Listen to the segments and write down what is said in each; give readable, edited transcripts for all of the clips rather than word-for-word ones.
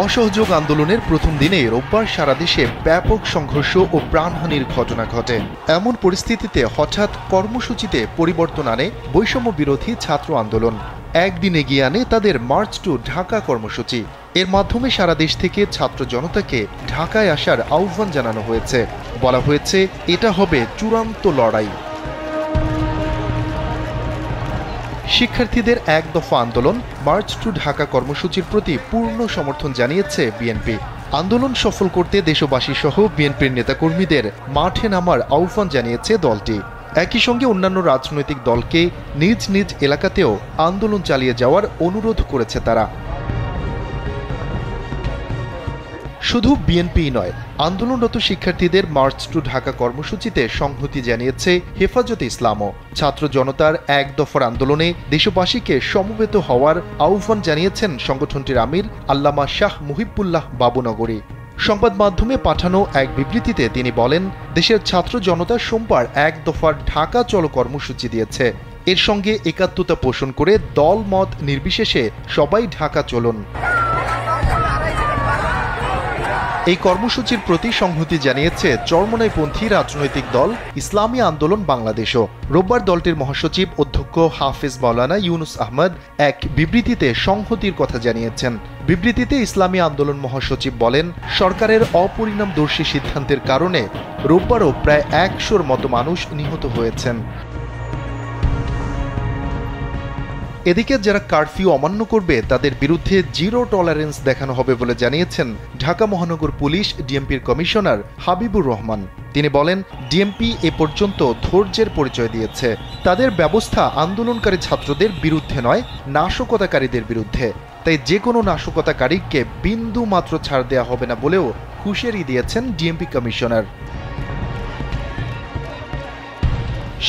অসহযোগ আন্দোলনের প্রথম দিনে রোববার সারা দেশে ব্যাপক সংঘর্ষ ও প্রাণহানির ঘটনা ঘটে। এমন পরিস্থিতিতে হঠাৎ কর্মসূচিতে পরিবর্তন আনে বৈষম্য বিরোধী ছাত্র আন্দোলন। একদিন এগিয়ে আনে তাদের মার্চ টু ঢাকা কর্মসূচি। এর মাধ্যমে সারা দেশ থেকে ছাত্র জনতাকে ঢাকায় আসার আহ্বান জানানো হয়েছে। বলা হয়েছে এটা হবে চূড়ান্ত লড়াই। শিক্ষার্থীদের এক দফা আন্দোলন মার্চ টু ঢাকা কর্মসূচির প্রতি পূর্ণ সমর্থন জানিয়েছে বিএনপি। আন্দোলন সফল করতে দেশবাসী সহ বিএনপির নেতাকর্মীদের মাঠে নামার আহ্বান জানিয়েছে দলটি। একই সঙ্গে অন্যান্য রাজনৈতিক দলকে নিজ নিজ এলাকাতেও আন্দোলন চালিয়ে যাওয়ার অনুরোধ করেছে তারা। শুধু বিএনপিই নয়, আন্দোলনরত শিক্ষার্থীদের মার্চ টু ঢাকা কর্মসূচিতে সংহতি জানিয়েছে হেফাজতে ইসলামও। ছাত্র জনতার এক দফার আন্দোলনে দেশবাসীকে সমবেত হওয়ার আহ্বান জানিয়েছেন সংগঠনটির আমির আল্লামা শাহ মুহিবুল্লাহ বাবুনগরী। সংবাদ মাধ্যমে পাঠানো এক বিবৃতিতে তিনি বলেন, দেশের ছাত্র জনতা সোমবার এক দফার ঢাকা চলো কর্মসূচি দিয়েছে। এর সঙ্গে একাত্মতা পোষণ করে দল মত নির্বিশেষে সবাই ঢাকা চলুন। এই কর্মসূচির প্রতি সংহতি জানিয়েছে চরমনাইপন্থী রাজনৈতিক দল ইসলামী আন্দোলন বাংলাদেশও। রোববার দলটির মহাসচিব অধ্যক্ষ হাফেজ মাওলানা ইউনুস আহমদ এক বিবৃতিতে সংহতির কথা জানিয়েছেন। বিবৃতিতে ইসলামী আন্দোলন মহাসচিব বলেন, সরকারের অপরিণামদর্শী সিদ্ধান্তের কারণে রোববারও প্রায় ১০০-র মতো মানুষ নিহত হয়েছেন। এদিকে যারা কারফিউ অমান্য করবে তাদের বিরুদ্ধে জিরো টলারেন্স দেখানো হবে বলে জানিয়েছেন ঢাকা মহানগর পুলিশ ডিএমপির কমিশনার হাবিবুর রহমান। তিনি বলেন, ডিএমপি এ পর্যন্ত ধৈর্যের পরিচয় দিয়েছে। তাদের ব্যবস্থা আন্দোলনকারী ছাত্রদের বিরুদ্ধে নয়, নাশকতাকারীদের বিরুদ্ধে। তাই যে কোনো নাশকতাকারীকে বিন্দু মাত্র ছাড় দেওয়া হবে না বলেও হুঁশিয়ারি দিয়েছেন ডিএমপি কমিশনার।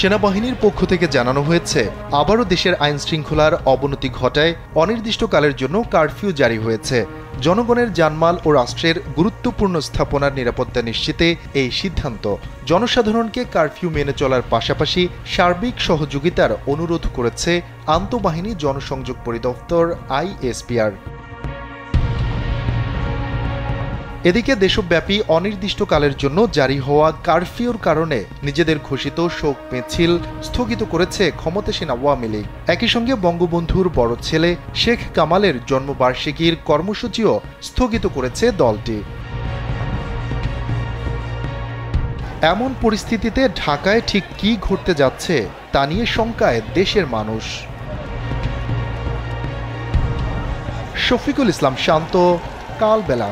সেনাবাহিনীর পক্ষ থেকে জানানো হয়েছে, আবারও দেশের আইন শৃঙ্খলার অবনতি ঘটায় অনির্দিষ্টকালের জন্য কারফিউ জারি হয়েছে। জনগণের জানমাল ও রাষ্ট্রের গুরুত্বপূর্ণ স্থাপনার নিরাপত্তা নিশ্চিতে এই সিদ্ধান্ত। জনসাধারণকে কারফিউ মেনে চলার পাশাপাশি সার্বিক সহযোগিতার অনুরোধ করেছে আন্তঃবাহিনী জনসংযোগ পরিদপ্তর আইএসপিআর। এদিকে দেশব্যাপী অনির্দিষ্টকালের জন্য জারি হওয়া কারফিউর কারণে নিজেদের ঘোষিত শোক মিছিল স্থগিত করেছে ক্ষমতাসীন আওয়ামী লীগ। একই সঙ্গে বঙ্গবন্ধুর বড় ছেলে শেখ কামালের জন্মবার্ষিকীর কর্মসূচিও স্থগিত করেছে দলটি। এমন পরিস্থিতিতে ঢাকায় ঠিক কী ঘটতে যাচ্ছে তা নিয়ে শঙ্কায় দেশের মানুষ। শফিকুল ইসলাম শান্ত, কালবেলা।